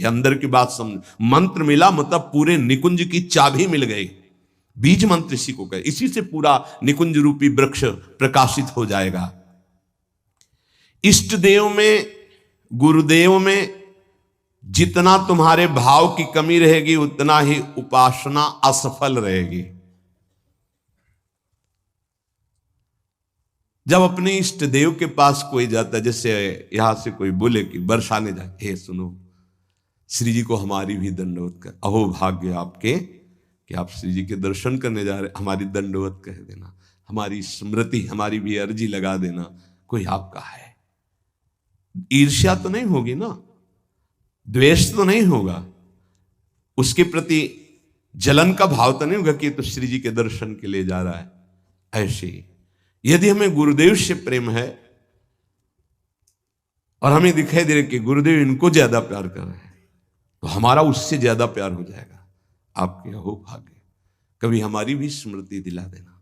ये अंदर की बात समझ। मंत्र मिला मतलब पूरे निकुंज की चाबी मिल गई। बीज मंत्र इसी को कहे, इसी से पूरा निकुंज रूपी वृक्ष प्रकाशित हो जाएगा। इष्ट देव में, गुरुदेव में जितना तुम्हारे भाव की कमी रहेगी उतना ही उपासना असफल रहेगी। जब अपने इष्ट देव के पास कोई जाता है, जैसे यहां से कोई बोले कि बरसाने जाए, हे सुनो श्री जी को हमारी भी दंडवत कर, अहो भाग्य आपके कि आप श्री जी के दर्शन करने जा रहे, हमारी दंडवत कह देना, हमारी स्मृति, हमारी भी अर्जी लगा देना। कोई आपका है, ईर्ष्या तो नहीं होगी ना, द्वेष तो नहीं होगा, उसके प्रति जलन का भाव तो नहीं होगा कि तो श्री जी के दर्शन के लिए जा रहा है। ऐसे ही यदि हमें गुरुदेव से प्रेम है और हमें दिखाई दे रहा कि गुरुदेव इनको ज्यादा प्यार कर रहे हैं, तो हमारा उससे ज्यादा प्यार हो जाएगा। आपके हो भाग्य, कभी हमारी भी स्मृति दिला देना,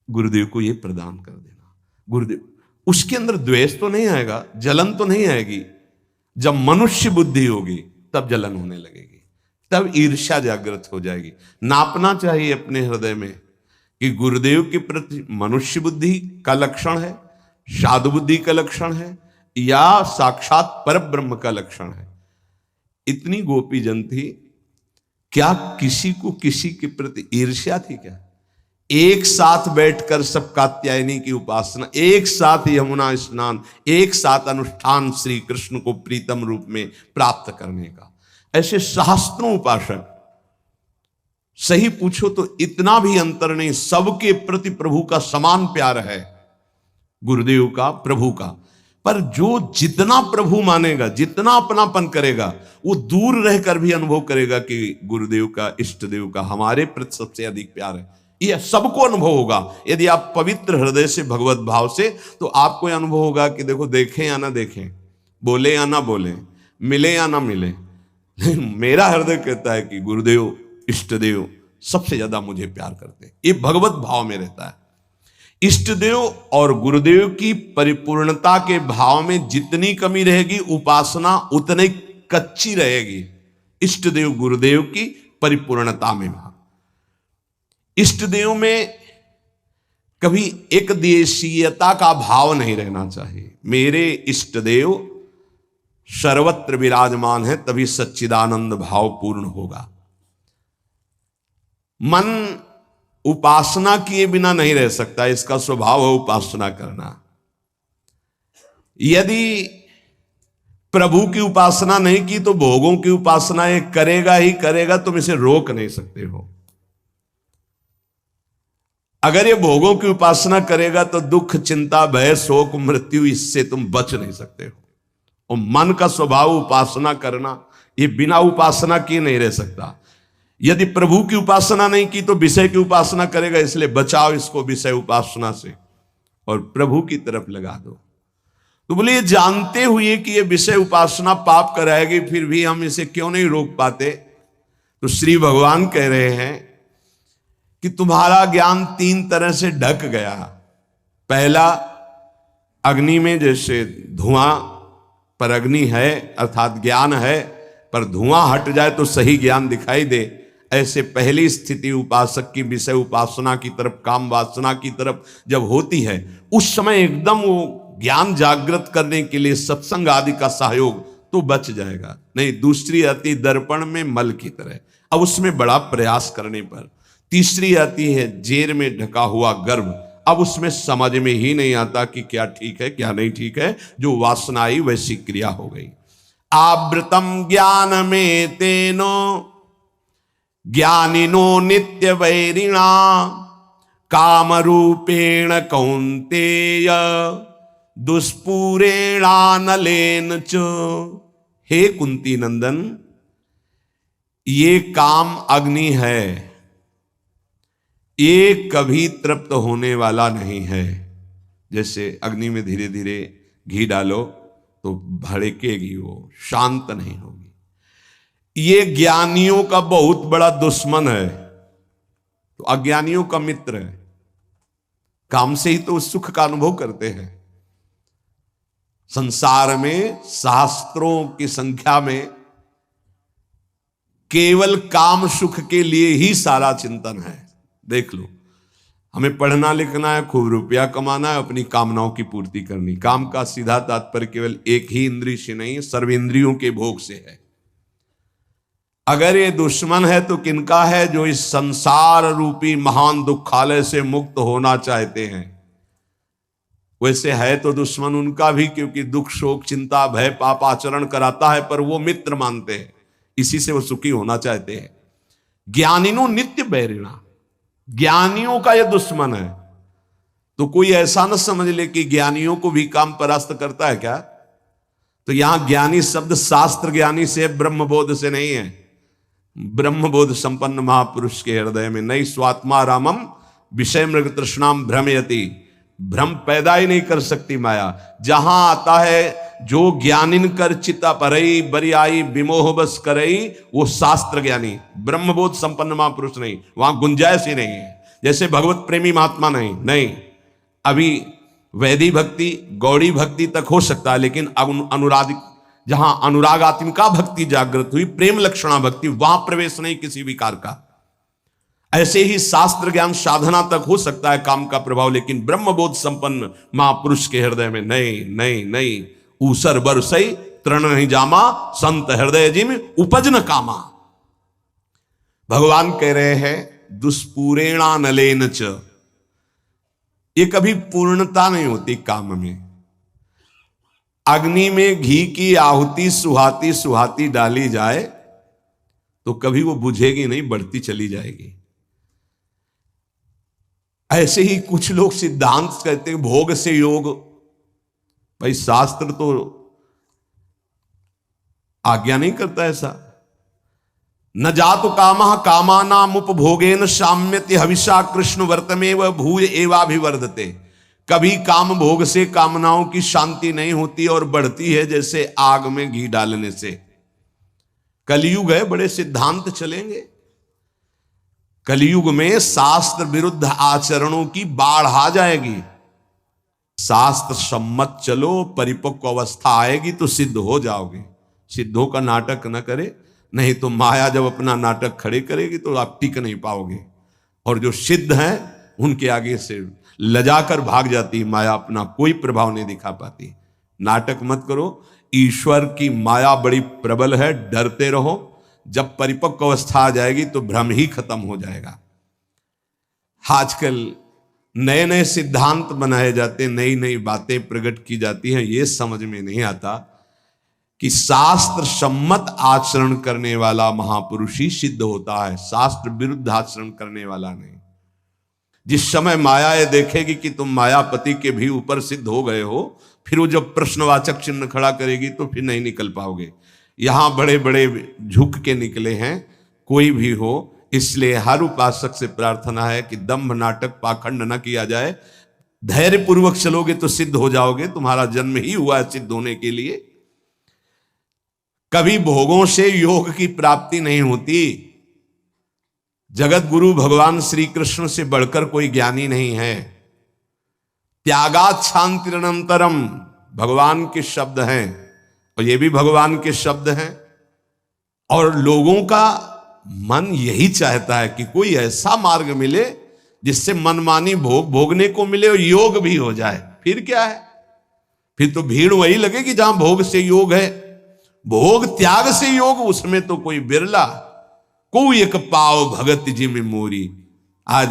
गुरुदेव को यह प्रदान कर देना। गुरुदेव, उसके अंदर द्वेष तो नहीं आएगा, जलन तो नहीं आएगी। जब मनुष्य बुद्धि होगी तब जलन होने लगेगी, तब ईर्ष्या जागृत हो जाएगी। नापना चाहिए अपने हृदय में कि गुरुदेव के प्रति मनुष्य बुद्धि का लक्षण है, साधु बुद्धि का लक्षण है, या साक्षात पर ब्रह्म का लक्षण है। इतनी गोपी जन थी, क्या किसी को किसी के प्रति ईर्ष्या थी क्या? एक साथ बैठकर सब कात्यायनी की उपासना, एक साथ यमुना स्नान, एक साथ अनुष्ठान श्री कृष्ण को प्रीतम रूप में प्राप्त करने का। ऐसे सहस्त्रों उपासक, सही पूछो तो इतना भी अंतर नहीं, सबके प्रति प्रभु का समान प्यार है, गुरुदेव का, प्रभु का। पर जो जितना प्रभु मानेगा, जितना अपनापन करेगा, वो दूर रहकर भी अनुभव करेगा कि गुरुदेव का, इष्ट देव का हमारे प्रति सबसे अधिक प्यार है। यह सबको अनुभव होगा। यदि आप पवित्र हृदय से, भगवत भाव से, तो आपको यह अनुभव होगा कि देखो, देखें या ना देखें, बोले या ना बोले, मिले या ना मिले, लेकिन मेरा हृदय कहता है कि गुरुदेव, इष्ट देव सबसे ज्यादा मुझे प्यार करते हैं। ये भगवत भाव में रहता है। इष्ट देव और गुरुदेव की परिपूर्णता के भाव में जितनी कमी रहेगी, उपासना उतनी कच्ची रहेगी। इष्ट देव गुरुदेव की परिपूर्णता में, इष्ट देव में कभी एक देशीयता का भाव नहीं रहना चाहिए। मेरे इष्ट देव सर्वत्र विराजमान है, तभी सच्चिदानंद भाव पूर्ण होगा। मन उपासना किए बिना नहीं रह सकता, इसका स्वभाव है उपासना करना। यदि प्रभु की उपासना नहीं की तो भोगों की उपासना ये करेगा ही करेगा, तुम इसे रोक नहीं सकते हो। अगर ये भोगों की उपासना करेगा तो दुख, चिंता, भय, शोक, मृत्यु, इससे तुम बच नहीं सकते हो। और मन का स्वभाव उपासना करना, ये बिना उपासना किए नहीं रह सकता। यदि प्रभु की उपासना नहीं की तो विषय की उपासना करेगा, इसलिए बचाओ इसको विषय उपासना से और प्रभु की तरफ लगा दो। तो बोले, जानते हुए कि ये विषय उपासना पाप कराएगी, फिर भी हम इसे क्यों नहीं रोक पाते? तो श्री भगवान कह रहे हैं कि तुम्हारा ज्ञान तीन तरह से ढक गया। पहला, अग्नि में जैसे धुआं पर अग्नि है, अर्थात ज्ञान है, पर धुआं हट जाए तो सही ज्ञान दिखाई दे, ऐसे पहली स्थिति उपासक की विषय उपासना की तरफ, काम वासना की तरफ जब होती है, उस समय एकदम वो ज्ञान जागृत करने के लिए सत्संग आदि का सहयोग तो बच जाएगा। नहीं, दूसरी आती दर्पण में मल की तरह, अब उसमें बड़ा प्रयास करने पर। तीसरी आती है जेर में ढका हुआ गर्भ, अब उसमें समझ में ही नहीं आता कि क्या ठीक है क्या नहीं ठीक है, जो वासना आई वैसी क्रिया हो गई। आवृतम ज्ञान में तेनो ज्ञानिनो नित्य वैरिणा काम रूपेण कौन्तेय दुष्पूरेणानलेन च। हे कुंती नंदन, ये काम अग्नि है, ये कभी तृप्त होने वाला नहीं है। जैसे अग्नि में धीरे धीरे घी डालो तो भड़केगी, वो शांत नहीं होगी। ये ज्ञानियों का बहुत बड़ा दुश्मन है, तो अज्ञानियों का मित्र है। काम से ही तो सुख का अनुभव करते हैं। संसार में शास्त्रों की संख्या में केवल काम सुख के लिए ही सारा चिंतन है। देख लो, हमें पढ़ना लिखना है, खूब रुपया कमाना है, अपनी कामनाओं की पूर्ति करनी। काम का सीधा तात्पर्य केवल एक ही इंद्रिय से नहीं, सर्वेंद्रियों के भोग से है। अगर ये दुश्मन है तो किनका है? जो इस संसार रूपी महान दुखालय से मुक्त होना चाहते हैं। वैसे है तो दुश्मन उनका भी, क्योंकि दुख शोक चिंता भय पाप आचरण कराता है, पर वो मित्र मानते हैं, इसी से वो सुखी होना चाहते हैं। ज्ञानिनो नित्य बैरिणा, ज्ञानियों का यह दुश्मन है। तो कोई ऐसा न समझ ले कि ज्ञानियों को भी काम परास्त करता है क्या? तो यहां ज्ञानी शब्द शास्त्र ज्ञानी से, ब्रह्मबोध से नहीं है। ब्रह्मबोध संपन्न महापुरुष के हृदय में नहीं स्वात्मा रामम विषय मृग तृष्णाम भ्रमयति, भ्रम पैदा ही नहीं कर सकती माया। जहां आता है जो ज्ञानिन कर चिता परई बरियाई विमोह बस करई, वो शास्त्र ज्ञानी, ब्रह्मबोध संपन्न महापुरुष नहीं। वहां गुंजाइश ही नहीं है। जैसे भगवत प्रेमी महात्मा नहीं, अभी वैदिक भक्ति गौड़ी भक्ति तक हो सकता है, लेकिन अनुराग, जहां अनुरागात्मिका भक्ति जागृत हुई, प्रेम लक्षणा भक्ति, वहां प्रवेश नहीं किसी विकार का। ऐसे ही शास्त्र ज्ञान साधना तक हो सकता है काम का प्रभाव, लेकिन ब्रह्मबोध संपन्न महापुरुष के हृदय में नहीं। ऊसर बरसई तृण नहीं जामा, संत हृदय जिम उपज न कामा। भगवान कह रहे हैं दुष्पूरेणा नलेन च, ये कभी पूर्णता नहीं होती काम में। अग्नि में घी की आहुति सुहाती सुहाती डाली जाए तो कभी वो बुझेगी नहीं, बढ़ती चली जाएगी। ऐसे ही कुछ लोग सिद्धांत कहते हैं भोग से योग। भाई शास्त्र तो आज्ञा नहीं करता ऐसा। न जातु कामः कामानाम उपभोगेन साम्यति हविषा कृष्ण वर्तमेव भूय एवाभिवर्धते। कभी काम भोग से कामनाओं की शांति नहीं होती और बढ़ती है जैसे आग में घी डालने से। कलयुग है, बड़े सिद्धांत चलेंगे। कलयुग में शास्त्र विरुद्ध आचरणों की बाढ़ आ जाएगी। शास्त्र सम्मत चलो, परिपक्व अवस्था आएगी तो सिद्ध हो जाओगे। सिद्धों का नाटक न करे, नहीं तो माया जब अपना नाटक खड़े करेगी तो आप टिक नहीं पाओगे। और जो सिद्ध हैं उनके आगे से लजाकर भाग जाती माया, अपना कोई प्रभाव नहीं दिखा पाती। नाटक मत करो, ईश्वर की माया बड़ी प्रबल है, डरते रहो। जब परिपक्व अवस्था आ जाएगी तो भ्रम ही खत्म हो जाएगा। आजकल नए नए सिद्धांत बनाए जाते, नई नई बातें प्रकट की जाती हैं। ये समझ में नहीं आता कि शास्त्र सम्मत आचरण करने वाला महापुरुष ही सिद्ध होता है, शास्त्र विरुद्ध आचरण करने वाला नहीं। जिस समय माया ये देखेगी कि तुम मायापति के भी ऊपर सिद्ध हो गए हो, फिर वो जब प्रश्नवाचक चिन्ह खड़ा करेगी तो फिर नहीं निकल पाओगे। यहां बड़े बड़े झुक के निकले हैं, कोई भी हो। इसलिए हर उपासक से प्रार्थना है कि दंभ नाटक पाखंड न किया जाए। धैर्य पूर्वक चलोगे तो सिद्ध हो जाओगे। तुम्हारा जन्म ही हुआ है सिद्ध होने के लिए। कभी भोगों से योग की प्राप्ति नहीं होती। जगत गुरु भगवान श्री कृष्ण से बढ़कर कोई ज्ञानी नहीं है। त्यागात शांतिरनंतरम भगवान के शब्द हैं, और ये भी भगवान के शब्द हैं। और लोगों का मन यही चाहता है कि कोई ऐसा मार्ग मिले जिससे मनमानी भोग भोगने को मिले और योग भी हो जाए। फिर क्या है? फिर तो भीड़ वही लगेगी जहां भोग से योग है। भोग त्याग से योग, उसमें तो कोई बिरला। कोई एक पाव भगत जी में मोरी। आज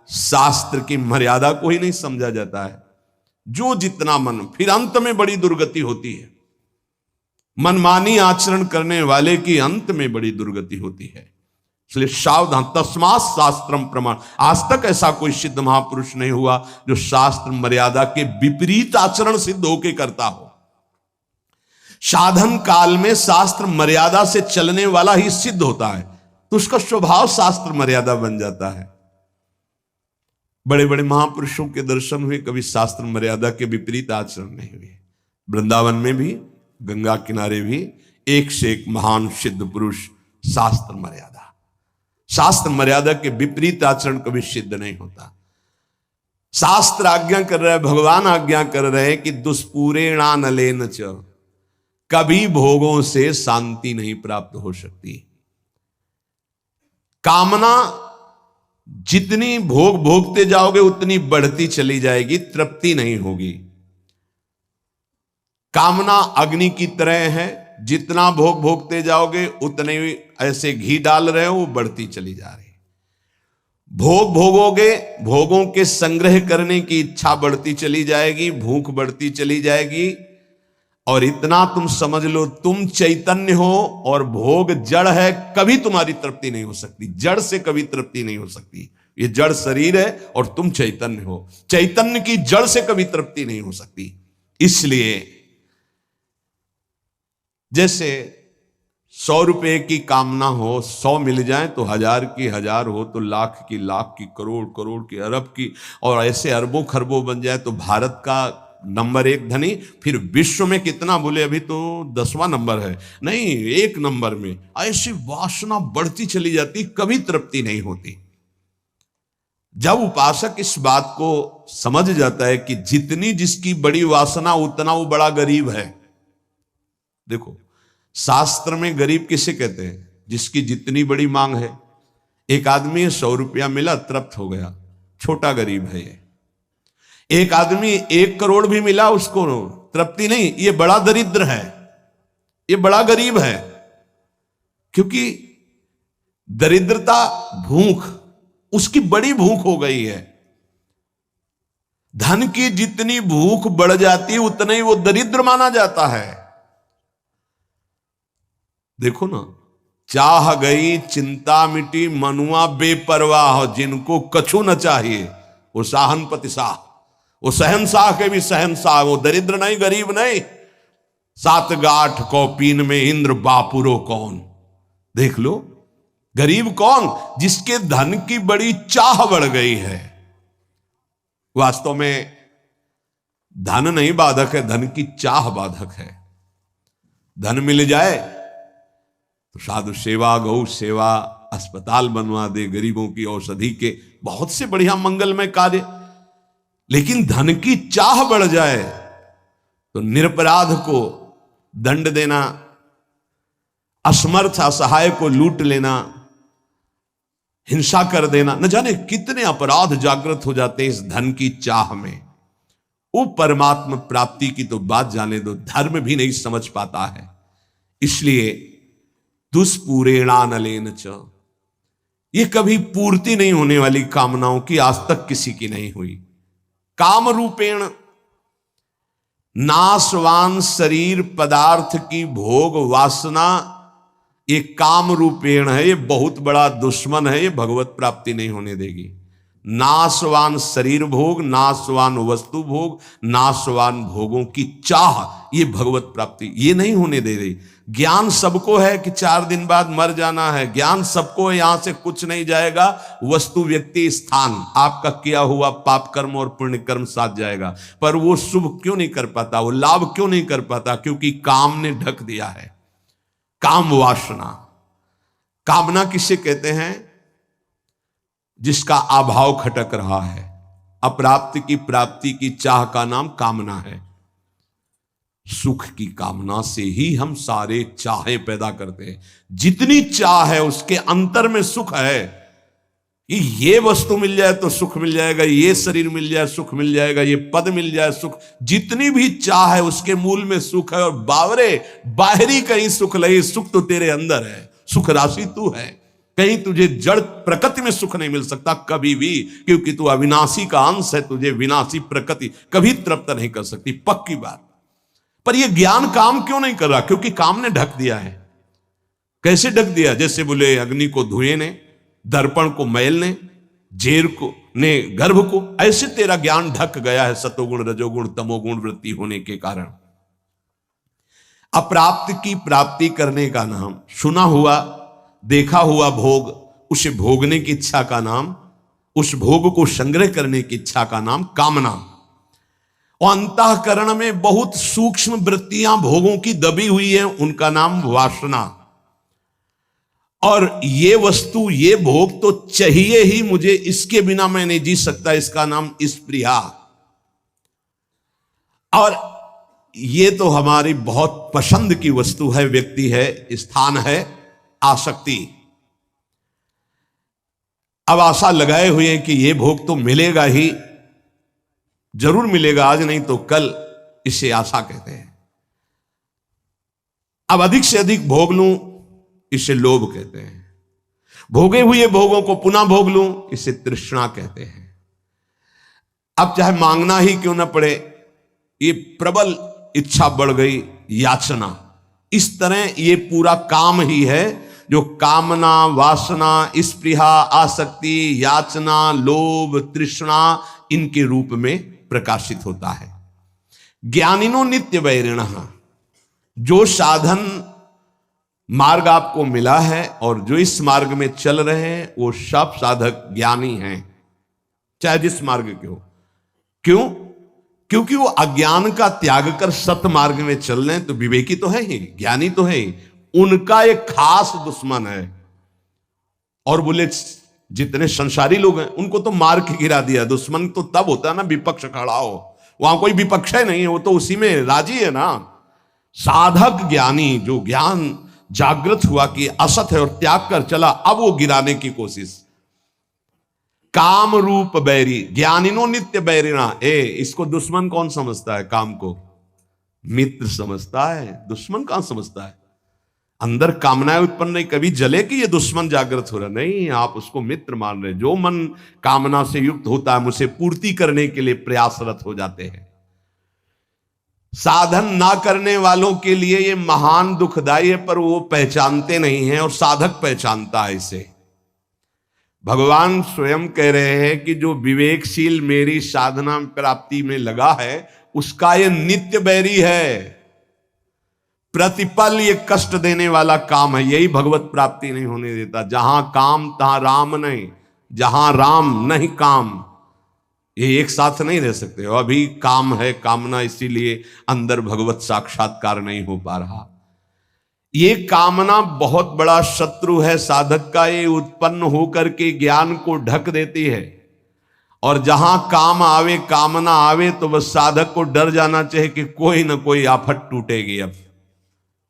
शास्त्र की मर्यादा को ही नहीं समझा जाता है। जो जितना मन, फिर अंत में बड़ी दुर्गति होती है। मनमानी आचरण करने वाले की अंत में बड़ी दुर्गति होती है। इसलिए सावधान, तस्मात् शास्त्रम प्रमाण। आज तक ऐसा कोई सिद्ध महापुरुष नहीं हुआ जो शास्त्र मर्यादा के विपरीत आचरण सिद्ध होके करता हो। साधन काल में शास्त्र मर्यादा से चलने वाला ही सिद्ध होता है, तो उसका स्वभाव शास्त्र मर्यादा बन जाता है। बड़े बड़े महापुरुषों के दर्शन हुए, कभी शास्त्र मर्यादा के विपरीत आचरण नहीं हुए। वृंदावन में भी, गंगा किनारे भी एक से एक महान सिद्ध पुरुष। शास्त्र मर्यादा के विपरीत आचरण कभी सिद्ध नहीं होता। शास्त्र आज्ञा कर रहा है, भगवान आज्ञा कर रहे हैं कि दुष्पूरेणा नलेन च, कभी भोगों से शांति नहीं प्राप्त हो सकती। कामना जितनी भोग भोगते जाओगे उतनी बढ़ती चली जाएगी, तृप्ति नहीं होगी। कामना अग्नि की तरह है, जितना भोग भोगते जाओगे उतने ऐसे घी डाल रहे हो, वो बढ़ती चली जा रही। भोग भोगोगे, भोगों के संग्रह करने की इच्छा बढ़ती चली जाएगी, भूख बढ़ती चली जाएगी। और इतना तुम समझ लो, तुम चैतन्य हो और भोग जड़ है, कभी तुम्हारी तृप्ति नहीं हो सकती। जड़ से कभी तृप्ति नहीं हो सकती। ये जड़ शरीर है और तुम चैतन्य हो, चैतन्य की जड़ से कभी तृप्ति नहीं हो सकती। इसलिए जैसे 100 रुपए की कामना हो, 100 मिल जाए तो 1000 की 1000 हो तो लाख की लाख की, करोड़ करोड़ की, अरब की, और ऐसे अरबों खरबों बन जाए तो भारत का नंबर 1 धनी। फिर विश्व में कितना बोले, अभी तो 10वां नंबर है, नहीं 1 नंबर में। ऐसी वासना बढ़ती चली जाती, कभी तृप्ति नहीं होती। जब उपासक इस बात को समझ जाता है कि जितनी जिसकी बड़ी वासना उतना वो बड़ा गरीब है। देखो शास्त्र में गरीब किसे कहते हैं? जिसकी जितनी बड़ी मांग है। एक आदमी 100 रुपया मिला, तृप्त हो गया, छोटा गरीब है ये। एक आदमी 1 करोड़ भी मिला, उसको तृप्ति नहीं, ये बड़ा दरिद्र है, ये बड़ा गरीब है। क्योंकि दरिद्रता भूख, उसकी बड़ी भूख हो गई है। धन की जितनी भूख बढ़ जाती है उतना ही वो दरिद्र माना जाता है। देखो ना, चाह गई चिंता मिटी, मनुआ बेपरवाह, जिनको कछु न चाहिए वो साहनपति शाह, वो शहनशाह के भी शहनशाह, वो दरिद्र नहीं गरीब नहीं। 7 गांठ कौपीन में इंद्र बापुरो कौन। देख लो, गरीब कौन? जिसके धन की बड़ी चाह बढ़ गई है। वास्तव में धन नहीं बाधक है, धन की चाह बाधक है। धन मिल जाए तो साधु सेवा, गौ सेवा, अस्पताल बनवा दे, गरीबों की औषधि के बहुत से बढ़िया मंगलमय कार्य। लेकिन धन की चाह बढ़ जाए तो निरपराध को दंड देना, असमर्थ असहाय को लूट लेना, हिंसा कर देना, न जाने कितने अपराध जागृत हो जाते हैं इस धन की चाह में। वो परमात्मा प्राप्ति की तो बात जाने दो, धर्म भी नहीं समझ पाता है। इसलिए दुष्पूरेणानलेन च, ये कभी पूर्ति नहीं होने वाली कामनाओं की आज तक किसी की नहीं हुई। काम रूपेण नाशवान शरीर पदार्थ की भोग वासना, ये काम रूपेण है, ये बहुत बड़ा दुश्मन है, ये भगवत प्राप्ति नहीं होने देगी। नाशवान शरीर भोग, नाशवान वस्तु भोग, नाशवान भोगों की चाह, ये भगवत प्राप्ति ये नहीं होने दे रही। ज्ञान सबको है कि 4 दिन बाद मर जाना है, ज्ञान सबको है, यहां से कुछ नहीं जाएगा, वस्तु व्यक्ति स्थान आपका किया हुआ पाप कर्म और पुण्य कर्म साथ जाएगा। पर वो शुभ क्यों नहीं कर पाता, वो लाभ क्यों नहीं कर पाता? क्योंकि काम ने ढक दिया है। काम वासना, कामना किसे कहते हैं? जिसका अभाव खटक रहा है। अप्राप्त की प्राप्ति की चाह का नाम कामना है। सुख की कामना से ही हम सारे चाहें पैदा करते हैं। जितनी चाह है उसके अंतर में सुख है। ये वस्तु मिल जाए तो सुख मिल जाएगा, ये शरीर मिल जाए सुख मिल जाएगा, ये पद मिल जाए सुख, जितनी भी चाह है उसके मूल में सुख है। और बावरे बाहरी कहीं सुख नहीं, सुख तो तेरे अंदर है, सुख राशि तू है। कहीं तुझे जड़ प्रकृति में सुख नहीं मिल सकता कभी भी, क्योंकि तू अविनाशी का अंश है। तुझे विनाशी प्रकृति कभी तृप्त नहीं कर सकती, पक्की बात। पर यह ज्ञान काम क्यों नहीं कर रहा? क्योंकि काम ने ढक दिया है। कैसे ढक दिया? जैसे बोले अग्नि को धुएं ने, दर्पण को मैल ने, जेर को ने गर्भ को, ऐसे तेरा ज्ञान ढक गया है सतोगुण रजोगुण तमोगुण वृत्ति होने के कारण। अप्राप्त की प्राप्ति करने का नाम, सुना हुआ देखा हुआ भोग, उसे भोगने की इच्छा का नाम, उस भोग को संग्रह करने की इच्छा का नाम कामना। और अंतःकरण में बहुत सूक्ष्म वृत्तियां भोगों की दबी हुई है, उनका नाम वासना। और ये वस्तु ये भोग तो चाहिए ही मुझे, इसके बिना मैं नहीं जी सकता, इसका नाम स्पृहा। और ये तो हमारी बहुत पसंद की वस्तु है, व्यक्ति है, स्थान है, आसक्ति। अब आशा लगाए हुए हैं कि ये भोग तो मिलेगा ही, जरूर मिलेगा, आज नहीं तो कल, इसे आशा कहते हैं। अब अधिक से अधिक भोग लूं, इसे लोभ कहते हैं। भोगे हुए भोगों को पुनः भोग लूं, इसे तृष्णा कहते हैं। अब चाहे मांगना ही क्यों ना पड़े, ये प्रबल इच्छा बढ़ गई, याचना। इस तरह ये पूरा काम ही है जो कामना, वासना, स्पृहा, आसक्ति, याचना, लोभ, तृष्णा इनके रूप में प्रकाशित होता है। ज्ञानिनो नित्य वैरिणः, जो साधन मार्ग आपको मिला है और जो इस मार्ग में चल रहे हैं वो सब साधक ज्ञानी हैं, चाहे जिस मार्ग के हो। क्यों? क्योंकि वो अज्ञान का त्याग कर सत मार्ग में चल रहे हैं, तो विवेकी तो है ही, ज्ञानी तो है ही। उनका एक खास दुश्मन है। और बोले जितने संसारी लोग हैं उनको तो मार के गिरा दिया। दुश्मन तो तब होता है ना विपक्ष खड़ा हो, वहां कोई विपक्ष है नहीं है, वो तो उसी में राजी है ना। साधक ज्ञानी, जो ज्ञान जागृत हुआ कि असत है और त्याग कर चला, अब वो गिराने की कोशिश। काम रूप बैरी, ज्ञानिनो नित्य बैरिणा। इसको दुश्मन कौन समझता है? काम को मित्र समझता है, दुश्मन कहां समझता है। अंदर कामनाएं उत्पन्न नहीं, कभी जले कि ये दुश्मन जागृत हो रहा, नहीं, आप उसको मित्र मान रहे। जो मन कामना से युक्त होता है उसे पूर्ति करने के लिए प्रयासरत हो जाते हैं। साधन ना करने वालों के लिए ये महान दुखदाई है, पर वो पहचानते नहीं हैं और साधक पहचानता है इसे। भगवान स्वयं कह रहे हैं कि जो विवेकशील मेरी साधना प्राप्ति में लगा है उसका ये नित्य बैरी है। प्रतिपल ये कष्ट देने वाला काम है, यही भगवत प्राप्ति नहीं होने देता। जहां काम तहां राम नहीं, जहां राम नहीं काम, ये एक साथ नहीं रह सकते। अभी काम है, कामना, इसीलिए अंदर भगवत साक्षात्कार नहीं हो पा रहा। ये कामना बहुत बड़ा शत्रु है साधक का। ये उत्पन्न होकर के ज्ञान को ढक देती है, और जहां काम आवे, कामना आवे, तो बस साधक को डर जाना चाहिए कि कोई ना कोई आफत टूटेगी, अब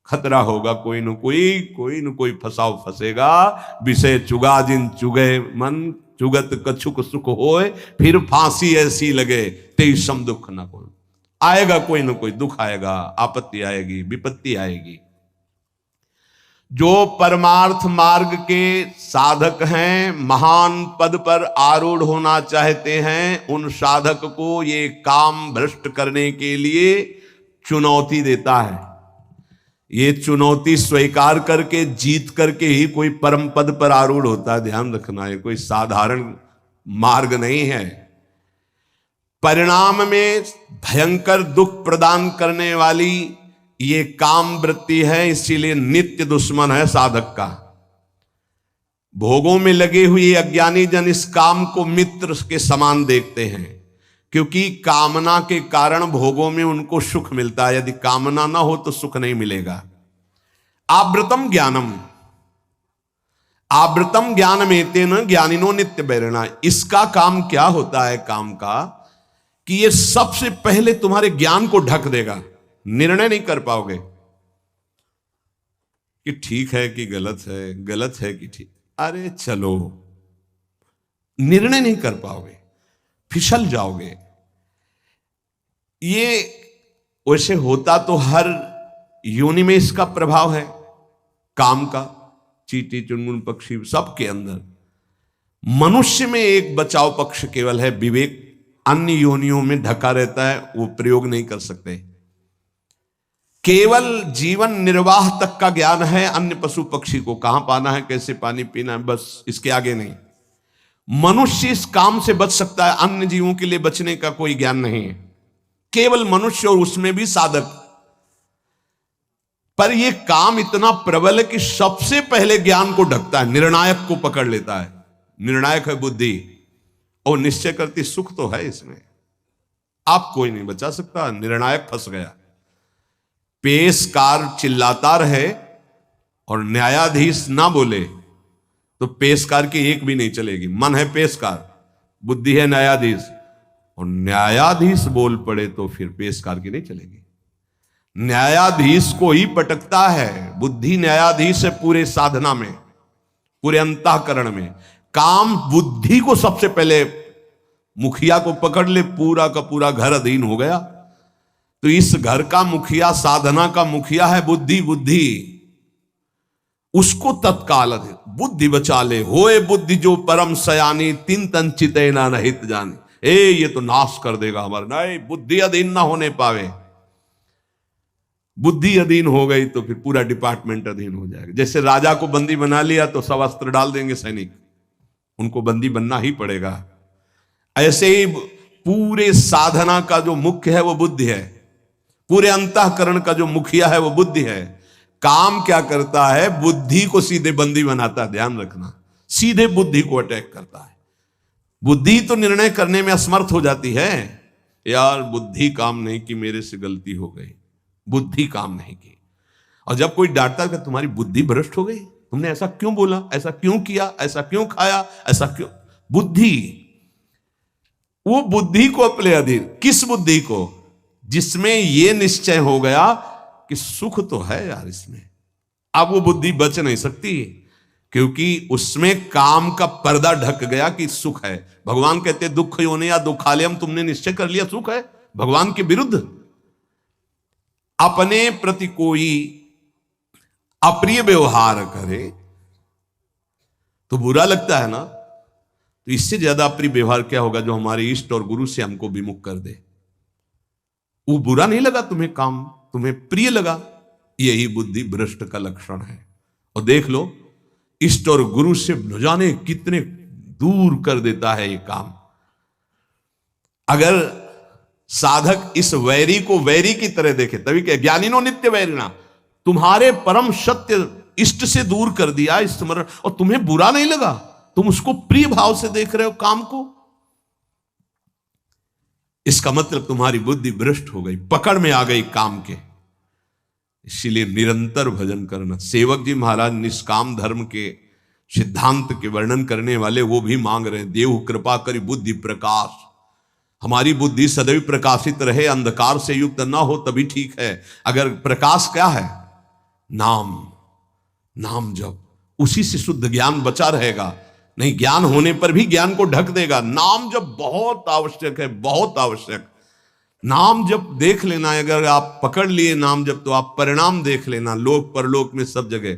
खतरा होगा, कोई न कोई फसाव फंसेगा। विषय चुगा जिन चुगे मन, चुगत कछुक सुख होए, फिर फांसी ऐसी लगे तेई सम दुख न कोई। आएगा कोई ना कोई दुख आएगा, आपत्ति आएगी, विपत्ति आएगी। जो परमार्थ मार्ग के साधक हैं, महान पद पर आरूढ़ होना चाहते हैं, उन साधक को ये काम भ्रष्ट करने के लिए चुनौती देता है। ये चुनौती स्वीकार करके, जीत करके ही कोई परम पद पर आरूढ़ होता है। ध्यान रखना, है कोई साधारण मार्ग नहीं है। परिणाम में भयंकर दुख प्रदान करने वाली ये काम वृत्ति है, इसीलिए नित्य दुश्मन है साधक का। भोगों में लगे हुए अज्ञानी जन इस काम को मित्र के समान देखते हैं, क्योंकि कामना के कारण भोगों में उनको सुख मिलता है। यदि कामना ना हो तो सुख नहीं मिलेगा। आवृतम ज्ञानम, आवृतम ज्ञान में तेन ज्ञानिनो नित्य बैरिणा। इसका काम क्या होता है? काम का कि ये सबसे पहले तुम्हारे ज्ञान को ढक देगा। निर्णय नहीं कर पाओगे कि ठीक है कि गलत है, गलत है कि ठीक, अरे चलो, निर्णय नहीं कर पाओगे, फिसल जाओगे। ये वैसे होता तो हर योनि में इसका प्रभाव है, काम का। चींटी, चुनमुन, पक्षी सबके अंदर। मनुष्य में एक बचाव पक्ष केवल है, विवेक अन्य योनियों में ढका रहता है, वो प्रयोग नहीं कर सकते। केवल जीवन निर्वाह तक का ज्ञान है। अन्य पशु पक्षी को कहां पाना है, कैसे पानी पीना है, बस इसके आगे नहीं। मनुष्य इस काम से बच सकता है, अन्य जीवों के लिए बचने का कोई ज्ञान नहीं है। केवल मनुष्य, और उसमें भी साधक। पर यह काम इतना प्रबल है कि सबसे पहले ज्ञान को ढकता है, निर्णायक को पकड़ लेता है। निर्णायक है बुद्धि, और निश्चय करती सुख तो है इसमें। आप कोई नहीं बचा सकता, निर्णायक फंस गया। पेशकार चिल्लाता रहे और न्यायाधीश ना बोले तो पेशकार की एक भी नहीं चलेगी। मन है पेशकार, बुद्धि है न्यायाधीश, और न्यायाधीश बोल पड़े तो फिर पेशकार की नहीं चलेगी। न्यायाधीश को ही पटकता है। बुद्धि न्यायाधीश है पूरे साधना में, पूरे अंतःकरण में। काम बुद्धि को सबसे पहले, मुखिया को पकड़ ले, पूरा का पूरा घर अधीन हो गया। तो इस घर का मुखिया, साधना का मुखिया है बुद्धि। बुद्धि उसको तत्काल अधीन, बुद्धि बचा ले। होए बुद्धि जो परम सयानी, तीन तन चिते ना नहित जानी। ये तो नाश कर देगा हमारा, नहीं, बुद्धि अधीन ना होने पावे। बुद्धि अधीन हो गई तो फिर पूरा डिपार्टमेंट अधीन हो जाएगा। जैसे राजा को बंदी बना लिया तो सब अस्त्र डाल देंगे सैनिक, उनको बंदी बनना ही पड़ेगा। ऐसे ही पूरे साधना का जो मुख्य है वो बुद्धि है, पूरे अंतःकरण का जो मुखिया है वो बुद्धि है। काम क्या करता है? बुद्धि को सीधे बंदी बनाता है। ध्यान रखना, सीधे बुद्धि को अटैक करता है। बुद्धि तो निर्णय करने में असमर्थ हो जाती है। यार बुद्धि काम नहीं की, मेरे से गलती हो गई, बुद्धि काम नहीं की। और जब कोई डांटता है कि तुम्हारी बुद्धि भ्रष्ट हो गई, तुमने ऐसा क्यों बोला, ऐसा क्यों किया, ऐसा क्यों खाया, ऐसा क्यों, बुद्धि, वो बुद्धि को अपने अधीन। किस बुद्धि को? जिसमें यह निश्चय हो गया कि सुख तो है यार इसमें। अब वो बुद्धि बच नहीं सकती, क्योंकि उसमें काम का पर्दा ढक गया कि सुख है। भगवान कहते दुख योनि या दुखालयम, तुमने निश्चय कर लिया सुख है, भगवान के विरुद्ध। अपने प्रति कोई अप्रिय व्यवहार करे तो बुरा लगता है ना। तो इससे ज्यादा अप्रिय व्यवहार क्या होगा जो हमारे इष्ट और गुरु से हमको विमुख कर दे। वो बुरा नहीं लगा तुम्हें, काम तुम्हें प्रिय लगा, यही बुद्धि भ्रष्ट का लक्षण है। और देख लो, इष्ट और गुरु से न जाने कितने दूर कर देता है ये काम। अगर साधक इस वैरी को वैरी की तरह देखे, तभी क्या ज्ञानीनो नित्य वैरिणा, तुम्हारे परम सत्य इष्ट से दूर कर दिया स्मरण, और तुम्हें बुरा नहीं लगा, तुम उसको प्रिय भाव से देख रहे हो काम को, इसका मतलब तुम्हारी बुद्धि भ्रष्ट हो गई, पकड़ में आ गई काम के। इसीलिए निरंतर भजन करना। सेवक जी महाराज निष्काम धर्म के सिद्धांत के वर्णन करने वाले वो भी मांग रहे हैं, देव कृपा करी बुद्धि प्रकाश। हमारी बुद्धि सदैव प्रकाशित रहे, अंधकार से युक्त ना हो तभी ठीक है। अगर प्रकाश क्या है? नाम, नाम जप, उसी से शुद्ध ज्ञान बचा रहेगा। नहीं, ज्ञान होने पर भी ज्ञान को ढक देगा। नाम जप बहुत आवश्यक है, बहुत आवश्यक। नाम जप देख लेना, अगर आप पकड़ लिए नाम जप तो आप परिणाम देख लेना, लोक परलोक में सब जगह।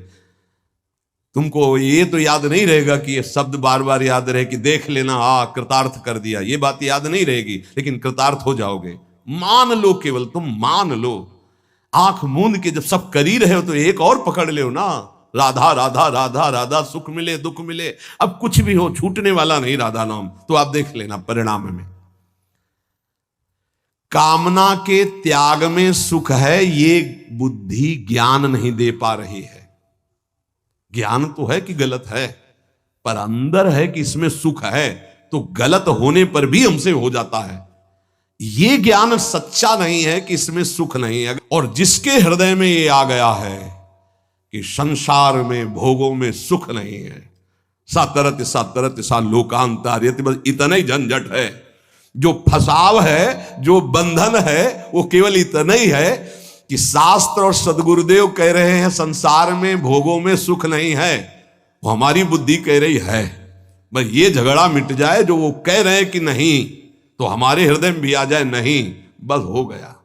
तुमको ये तो याद नहीं रहेगा कि ये शब्द बार बार याद रहे कि देख लेना, कृतार्थ कर दिया, ये बात याद नहीं रहेगी, लेकिन कृतार्थ हो जाओगे। मान लो, केवल तुम मान लो। आंख मूंद के जब सब कर ही रहे हो तो एक और पकड़ लो ना, राधा राधा राधा राधा, सुख मिले दुख मिले, अब कुछ भी हो छूटने वाला नहीं राधा नाम। तो आप देख लेना परिणाम में। कामना के त्याग में सुख है, ये बुद्धि ज्ञान नहीं दे पा रही है। ज्ञान तो है कि गलत है, पर अंदर है कि इसमें सुख है, तो गलत होने पर भी हमसे हो जाता है। ये ज्ञान सच्चा नहीं है कि इसमें सुख नहीं है। और जिसके हृदय में ये आ गया है कि संसार में भोगों में सुख नहीं है, सातरत सातरत सा लोकांतर, बस इतना ही झंझट है। जो फसाव है, जो बंधन है, वो केवल इतना ही है कि शास्त्र और सदगुरुदेव कह रहे हैं संसार में भोगों में सुख नहीं है, वो हमारी बुद्धि कह रही है। बस ये झगड़ा मिट जाए, जो वो कह रहे हैं कि नहीं, तो हमारे हृदय में भी आ जाए नहीं, बस हो गया।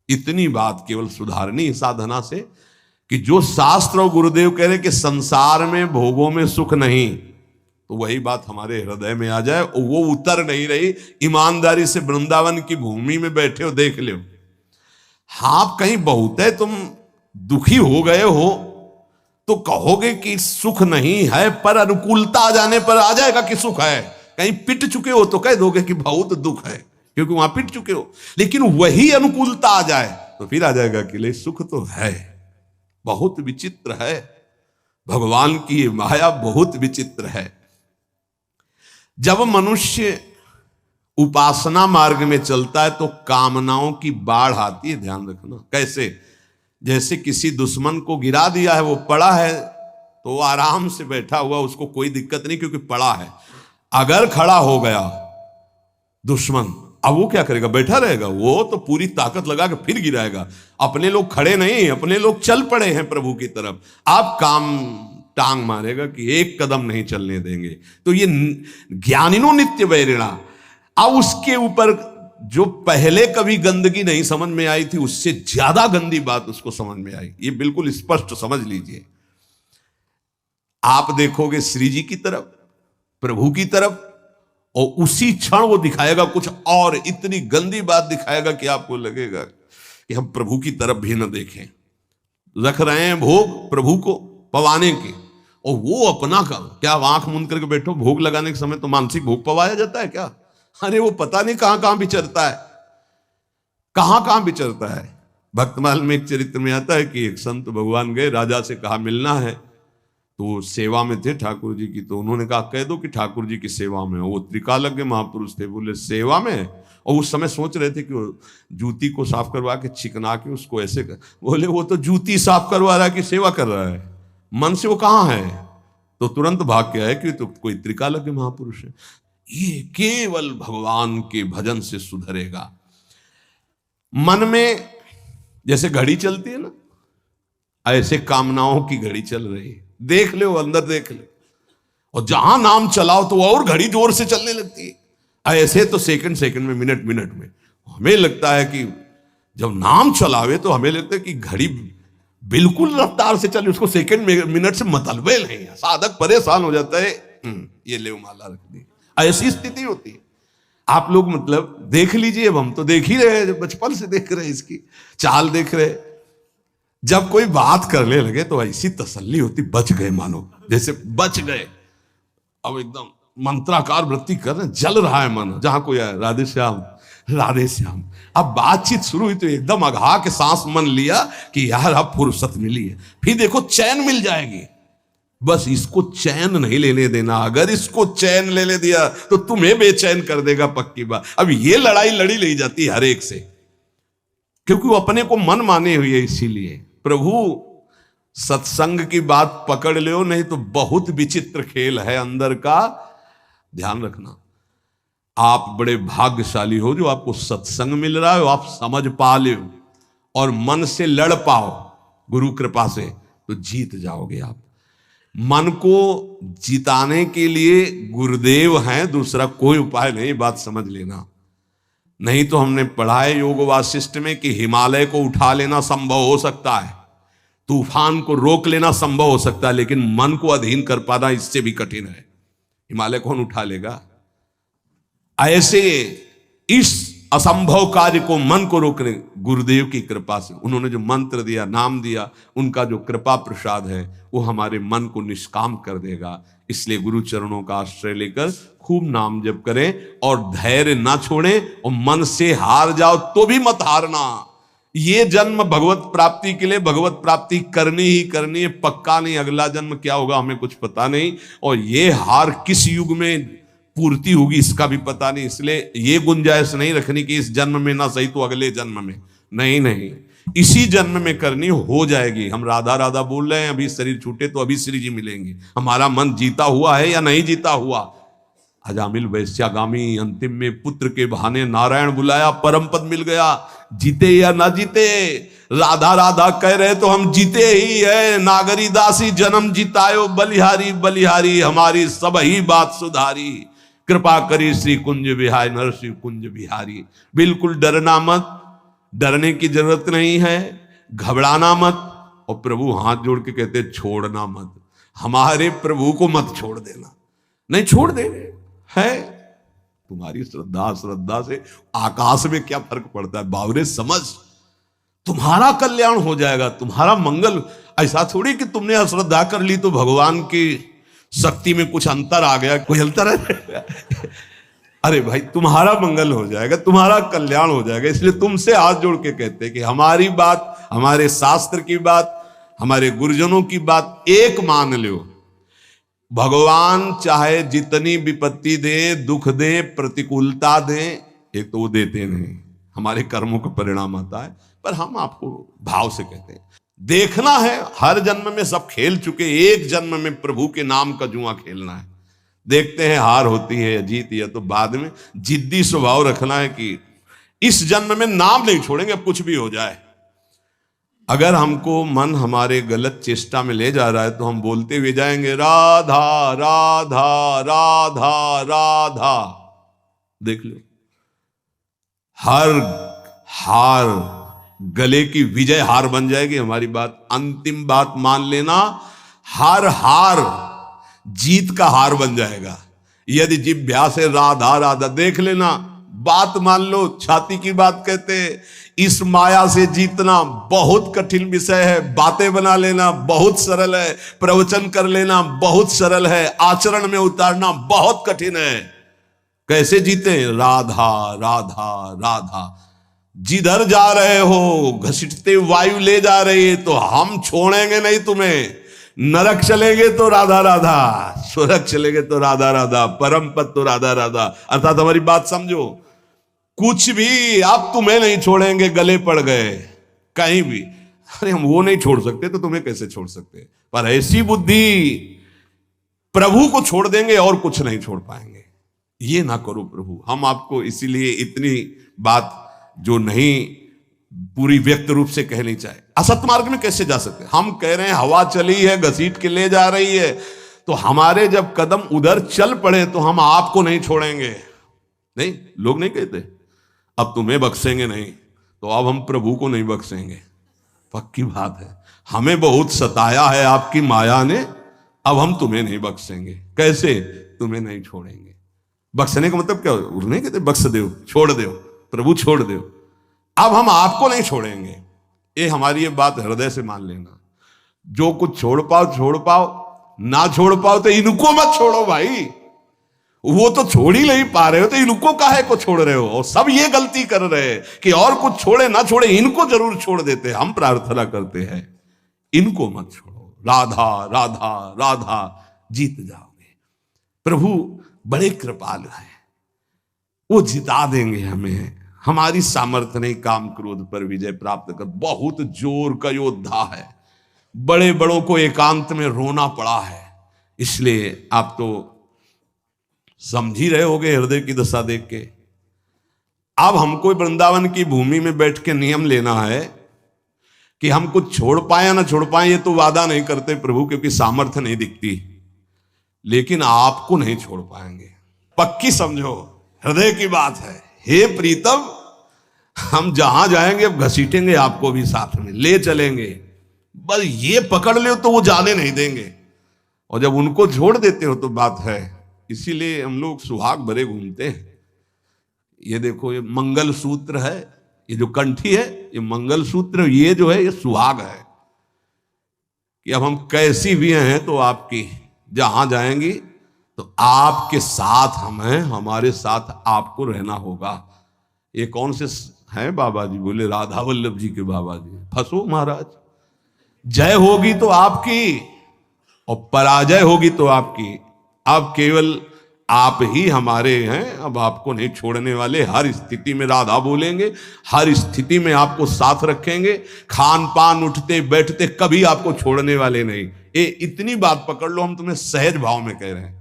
इतनी बात केवल सुधारनी है साधना से, कि जो शास्त्र और गुरुदेव कह रहे कि संसार में भोगों में सुख नहीं, तो वही बात हमारे हृदय में आ जाए। और वो उतर नहीं रही। ईमानदारी से वृंदावन की भूमि में बैठे हो, देख लो। हाँ, कहीं बहुत है तुम दुखी हो गए हो तो कहोगे कि सुख नहीं है, पर अनुकूलता आ जाने पर आ जाएगा कि सुख है। कहीं पिट चुके हो तो कह दोगे कि बहुत दुख है, क्योंकि वहां पिट चुके हो। लेकिन वही अनुकूलता आ जाए तो फिर आ जाएगा कि ले सुख तो है। बहुत विचित्र है, भगवान की माया बहुत विचित्र है। जब मनुष्य उपासना मार्ग में चलता है तो कामनाओं की बाढ़ आती है। ध्यान रखना। कैसे? जैसे किसी दुश्मन को गिरा दिया है, वो पड़ा है तो आराम से बैठा हुआ, उसको कोई दिक्कत नहीं क्योंकि पड़ा है। अगर खड़ा हो गया दुश्मन, अब वो क्या करेगा? बैठा रहेगा? वो तो पूरी ताकत लगा के फिर गिराएगा। अपने लोग खड़े नहीं, अपने लोग चल पड़े हैं प्रभु की तरफ। आप काम टांग मारेगा कि एक कदम नहीं चलने देंगे। तो ये ज्ञानिनो नित्य वैरिणा। अब उसके ऊपर जो पहले कभी गंदगी नहीं समझ में आई थी, उससे ज्यादा गंदी बात उसको समझ में आई। ये बिल्कुल स्पष्ट समझ लीजिए। आप देखोगे श्री जी की तरफ, प्रभु की तरफ, और उसी क्षण वो दिखाएगा कुछ और, इतनी गंदी बात दिखाएगा कि आपको लगेगा कि हम प्रभु की तरफ भी न देखें। रख रहे हैं भोग प्रभु को पवाने के, और वो अपना का क्या आंख मूंद करके बैठो। भोग लगाने के समय तो मानसिक भोग पवाया जाता है क्या? अरे वो पता नहीं कहां कहां विचरता है, कहां कहां विचरता है। भक्तमाल में एक चरित्र में आता है कि एक संत भगवान गए, राजा से कहा मिलना है, तो सेवा में थे ठाकुर जी की। तो उन्होंने कहा कह दो कि ठाकुर जी की सेवा में। वो त्रिकालज्ञ महापुरुष थे, बोले सेवा में? और उस समय सोच रहे थे कि वो जूती को साफ करवा के चिकना के उसको ऐसे कर। बोले वो तो जूती साफ करवा रहा है कि सेवा कर रहा है, मन से वो कहाँ है? तो तुरंत भाग के आए कि तो कोई त्रिकालज्ञ महापुरुष है। ये केवल भगवान के भजन से सुधरेगा। मन में जैसे घड़ी चलती है ना, ऐसे कामनाओं की घड़ी चल रही है। देख ले, वो अंदर देख ले, और जहां नाम चलाओ तो और घड़ी जोर से चलने लगती है। ऐसे तो सेकंड सेकंड में, मिनट मिनट में। हमें लगता है कि जब नाम चलावे तो हमें लगता है कि घड़ी बिल्कुल रफ्तार से चले, उसको सेकंड मिनट से मतलबे नहीं है। साधक परेशान हो जाता है, ये ले माला रख दी। ऐसी स्थिति होती है। आप लोग मतलब देख लीजिए, अब हम तो देख ही रहे हैं, बचपन से देख रहे हैं, इसकी चाल देख रहे। जब कोई बात करने लगे तो ऐसी तसल्ली होती, बच गए, मानो जैसे बच गए। अब एकदम मंत्राकार वृत्ति कर रहे, जल रहा है मन। जहां कोई आए, राधे श्याम राधे श्याम। अब बातचीत शुरू हुई तो एकदम अघा के सांस मन लिया कि यार अब फुर्सत मिली है। फिर देखो चैन मिल जाएगी। बस इसको चैन नहीं लेने देना। अगर इसको चैन लेने दिया तो तुम्हें बेचैन कर देगा, पक्की बात। अब ये लड़ाई लड़ी ले जाती है हर एक से, क्योंकि वो अपने को मन माने हुए है। इसीलिए प्रभु सत्संग की बात पकड़ लो, नहीं तो बहुत विचित्र खेल है अंदर का। ध्यान रखना, आप बड़े भाग्यशाली हो जो आपको सत्संग मिल रहा है, आप समझ पा लो और मन से लड़ पाओ गुरु कृपा से, तो जीत जाओगे आप। मन को जिताने के लिए गुरुदेव हैं, दूसरा कोई उपाय नहीं। बात समझ लेना। नहीं तो हमने पढ़ा है योग वासिष्ठ में कि हिमालय को उठा लेना संभव हो सकता है, तूफान को रोक लेना संभव हो सकता है, लेकिन मन को अधीन कर पाना इससे भी कठिन है। हिमालय कौन उठा लेगा? ऐसे इस असंभव कार्य को, मन को रोकने गुरुदेव की कृपा से, उन्होंने जो मंत्र दिया, नाम दिया, उनका जो कृपा प्रसाद है, वो हमारे मन को निष्काम कर देगा। इसलिए गुरु चरणों का आश्रय लेकर खूब नाम जप करें और धैर्य ना छोड़ें। और मन से हार जाओ तो भी मत हारना। ये जन्म भगवत प्राप्ति के लिए भगवत प्राप्ति करनी ही करनी है, पक्का नहीं अगला जन्म क्या होगा हमें कुछ पता नहीं। और ये हार किस युग में पूर्ति होगी इसका भी पता नहीं। इसलिए ये गुंजाइश नहीं रखनी कि इस जन्म में ना सही तो अगले जन्म में। नहीं नहीं, इसी जन्म में करनी हो जाएगी। हम राधा राधा बोल रहे हैं, अभी शरीर छूटे तो अभी श्री जी मिलेंगे। हमारा मन जीता हुआ है या नहीं जीता हुआ? अजामिल वैश्यागामी अंतिम में पुत्र के बहाने नारायण बुलाया, परम पद मिल गया। जीते या ना जीते, राधा राधा कह रहे तो हम जीते ही है। नागरी दासी जन्म जीतायो, बलिहारी बलिहारी हमारी सब ही बात सुधारी। कृपा करी श्री कुंज बिहारी, नरसिंह कुंज बिहारी। बिल्कुल डरना मत, डरने की जरूरत नहीं है, घबराना मत। और प्रभु हाथ जोड़ के कहते छोड़ना मत। हमारे प्रभु को मत छोड़ देना। नहीं छोड़ देंगे, है तुम्हारी श्रद्धा, श्रद्धा से आकाश में क्या फर्क पड़ता है बावरे, समझ। तुम्हारा कल्याण हो जाएगा, तुम्हारा मंगल। ऐसा थोड़ी कि तुमने अश्रद्धा कर ली तो भगवान की शक्ति में कुछ अंतर आ गया, कोई अंतर है? अरे भाई तुम्हारा मंगल हो जाएगा, तुम्हारा कल्याण हो जाएगा। इसलिए तुमसे हाथ जोड़ के कहते हैं कि हमारी बात, हमारे शास्त्र की बात, हमारे गुरुजनों की बात एक मान लो। भगवान चाहे जितनी विपत्ति दे, दुख दे, प्रतिकूलता दे, एक तो वो देते नहीं, हमारे कर्मों का परिणाम आता है। पर हम आपको भाव से कहते हैं, देखना है हर जन्म में सब खेल चुके, एक जन्म में प्रभु के नाम का जुआ खेलना है। देखते हैं हार होती है या जीत, या तो बाद में जिद्दी स्वभाव रखना है कि इस जन्म में नाम नहीं छोड़ेंगे, अब कुछ भी हो जाए। अगर हमको मन हमारे गलत चेष्टा में ले जा रहा है तो हम बोलते हुए जाएंगे राधा राधा राधा राधा। देख लो, हर हार गले की विजय हार बन जाएगी हमारी बात। अंतिम बात मान लेना, हर हार जीत का हार बन जाएगा यदि जिभ्या से राधा राधा। देख लेना, बात मान लो, छाती की बात कहते हैं। इस माया से जीतना बहुत कठिन विषय है। बातें बना लेना बहुत सरल है, प्रवचन कर लेना बहुत सरल है, आचरण में उतारना बहुत कठिन है। कैसे जीते? राधा राधा राधा। जिधर जा रहे हो घसीटते वायु ले जा रही है तो हम छोड़ेंगे नहीं तुम्हें। नरक चलेंगे तो राधा राधा, स्वर्ग चलेंगे तो राधा राधा, परम पद तो राधा राधा। अर्थात हमारी बात समझो, कुछ भी आप तुम्हें नहीं छोड़ेंगे। गले पड़ गए कहीं भी, अरे हम वो नहीं छोड़ सकते तो तुम्हें कैसे छोड़ सकते? पर ऐसी बुद्धि, प्रभु को छोड़ देंगे और कुछ नहीं छोड़ पाएंगे। ये ना करो प्रभु। हम आपको इसीलिए इतनी बात जो नहीं पूरी व्यक्त रूप से कहनी चाहिए। असत मार्ग में कैसे जा सकते? हम कह रहे हैं हवा चली है, घसीट के ले जा रही है, तो हमारे जब कदम उधर चल पड़े तो हम आपको नहीं छोड़ेंगे। नहीं, लोग नहीं कहते अब तुम्हें बख्शेंगे नहीं, तो अब हम प्रभु को नहीं बख्शेंगे। पक्की बात है, हमें बहुत सताया है आपकी माया ने, अब हम तुम्हें नहीं बख्शेंगे। कैसे? तुम्हें नहीं छोड़ेंगे। बख्शने का मतलब क्या? नहीं कहते बख्श दो, छोड़ दो, प्रभु छोड़ दो। अब हम आपको नहीं छोड़ेंगे। ये हमारी ये बात हृदय से मान लेना। जो कुछ छोड़ पाओ, ना छोड़ पाओ तो इनको मत छोड़ो भाई। वो तो छोड़ ही नहीं पा रहे हो तो इनको काहे को छोड़ रहे हो? और सब ये गलती कर रहे हैं कि और कुछ छोड़े ना छोड़े, इनको जरूर छोड़ देते। हम प्रार्थना करते हैं इनको मत छोड़ो। राधा राधा राधा, जीत जाओगे। प्रभु बड़े कृपालु हैं, वो जिता देंगे हमें। हमारी सामर्थ्य नहीं काम क्रोध पर विजय प्राप्त कर। बहुत जोर का योद्धा है, बड़े बड़ों को एकांत में रोना पड़ा है। इसलिए आप तो समझ ही रहे होगे हृदय की दशा देख के। अब हमको वृंदावन की भूमि में बैठ के नियम लेना है कि हम कुछ छोड़ पाए या ना छोड़ पाए, ये तो वादा नहीं करते प्रभु, क्योंकि सामर्थ्य नहीं दिखती। लेकिन आपको नहीं छोड़ पाएंगे, पक्की समझो, हृदय की बात है। हे प्रीतम, हम जहां जाएंगे अब घसीटेंगे आपको भी, साथ में ले चलेंगे। बस ये पकड़ लो तो वो जाने नहीं देंगे। और जब उनको छोड़ देते हो तो बात है। इसीलिए हम लोग सुहाग भरे घूमते हैं। ये देखो, ये मंगल सूत्र है, ये जो कंठी है ये मंगल सूत्र, ये जो है ये सुहाग है कि अब हम कैसी भी हैं तो आपकी, जहां जाएंगी तो आपके साथ हम हैं, हमारे साथ आपको रहना होगा। ये कौन से हैं बाबा जी? बोले राधा वल्लभ जी के बाबा जी। फंसो महाराज, जय होगी तो आपकी और पराजय होगी तो आपकी। अब केवल आप ही हमारे हैं, अब आपको नहीं छोड़ने वाले। हर स्थिति में राधा बोलेंगे, हर स्थिति में आपको साथ रखेंगे। खान पान, उठते बैठते कभी आपको छोड़ने वाले नहीं। ये इतनी बात पकड़ लो, हम तुम्हें सहज भाव में कह रहे हैं।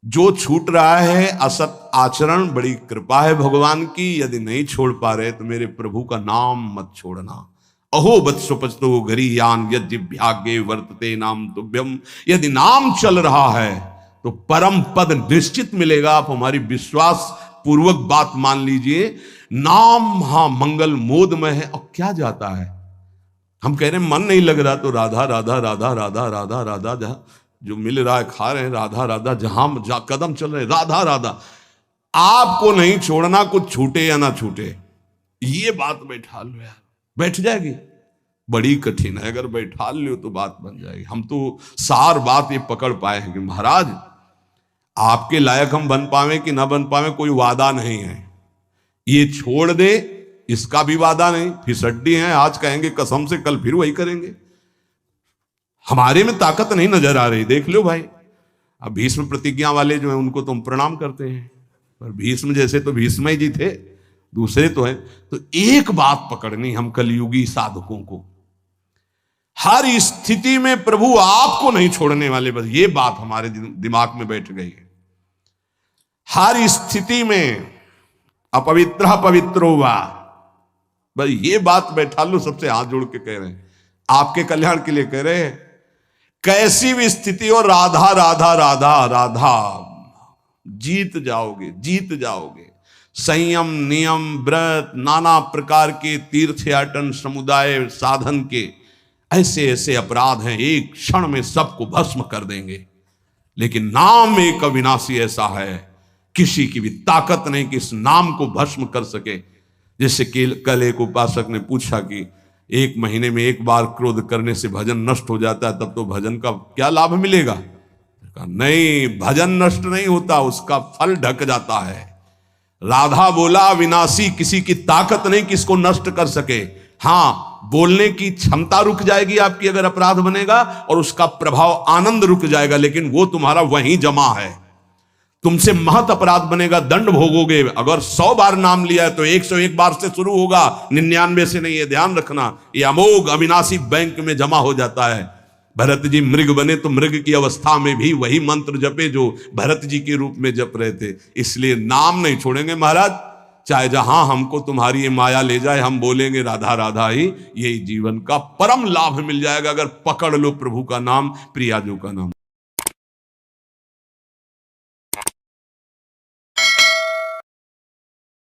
जो छूट रहा है असत आचरण, बड़ी कृपा है भगवान की। यदि नहीं छोड़ पा रहे तो मेरे प्रभु का नाम मत छोड़ना। अहो वत्सोपस्तो गरीयान यद्यभ्यागे वर्तते नाम तुभ्यम। यदि नाम चल रहा है तो परम पद निश्चित मिलेगा। आप हमारी विश्वास पूर्वक बात मान लीजिए। नाम हाँ मंगल मोदमय है। और क्या जाता है? हम कह रहे हैं मन नहीं लग रहा तो राधा राधा राधा राधा राधा राधा, जहां जो मिल रहा है खा रहे हैं राधा राधा, जहां कदम चल रहे राधा राधा। आपको नहीं छोड़ना, कुछ छूटे या ना छूटे। ये बात बैठा लो यार, बैठ जाएगी। बड़ी कठिन है, अगर बैठा लो तो बात बन जाएगी। हम तो सार बात ये पकड़ पाए हैं कि महाराज आपके लायक हम बन पावे कि ना बन पावे कोई वादा नहीं है। ये छोड़ दे इसका भी वादा नहीं। फिसड्डी हैं, आज कहेंगे कसम से, कल फिर वही करेंगे। हमारे में ताकत नहीं नजर आ रही। देख लो भाई, अब भीष्म प्रतिज्ञा वाले जो है उनको तुम प्रणाम करते हैं, पर भीष्म जैसे तो भीष्म ही जी थे, दूसरे तो है। तो एक बात पकड़नी हम कलयुगी साधकों को, हर स्थिति में प्रभु आपको नहीं छोड़ने वाले। बस ये बात हमारे दिमाग में बैठ गई है। हर स्थिति में अपवित्र पवित्रो वा, भाई ये बात बैठा लो, सबसे हाथ जोड़ के कह रहे हैं, आपके कल्याण के लिए कह रहे हैं। कैसी भी स्थिति हो, राधा राधा राधा राधा, जीत जाओगे, जीत जाओगे। संयम, नियम, व्रत, नाना प्रकार के तीर्थयाटन, समुदाय साधन के ऐसे ऐसे अपराध हैं, एक क्षण में सबको भस्म कर देंगे। लेकिन नाम एक अविनाशी ऐसा है, किसी की भी ताकत नहीं कि इस नाम को भस्म कर सके। जैसे कल एक उपासक ने पूछा कि 1 महीने में 1 बार क्रोध करने से भजन नष्ट हो जाता है, तब तो भजन का क्या लाभ मिलेगा? कहा नहीं, भजन नष्ट नहीं होता, उसका फल ढक जाता है। राधा बोला अविनाशी, किसी की ताकत नहीं कि इसको नष्ट कर सके। हाँ, बोलने की क्षमता रुक जाएगी आपकी अगर अपराध बनेगा, और उसका प्रभाव आनंद रुक जाएगा, लेकिन वो तुम्हारा वहीं जमा है। तुमसे महत अपराध बनेगा, दंड भोगोगे। अगर 100 बार नाम लिया है तो 101 बार से शुरू होगा, 99 से नहीं। ये ध्यान रखना, ये अमोघ अविनाशी बैंक में जमा हो जाता है। भरत जी मृग बने तो मृग की अवस्था में भी वही मंत्र जपे जो भरत जी के रूप में जप रहे थे। इसलिए नाम नहीं छोड़ेंगे महाराज, चाहे जहां हमको तुम्हारी ये माया ले जाए, हम बोलेंगे राधा राधा ही। यही जीवन का परम लाभ मिल जाएगा अगर पकड़ लो प्रभु का नाम, प्रियाजू का नाम।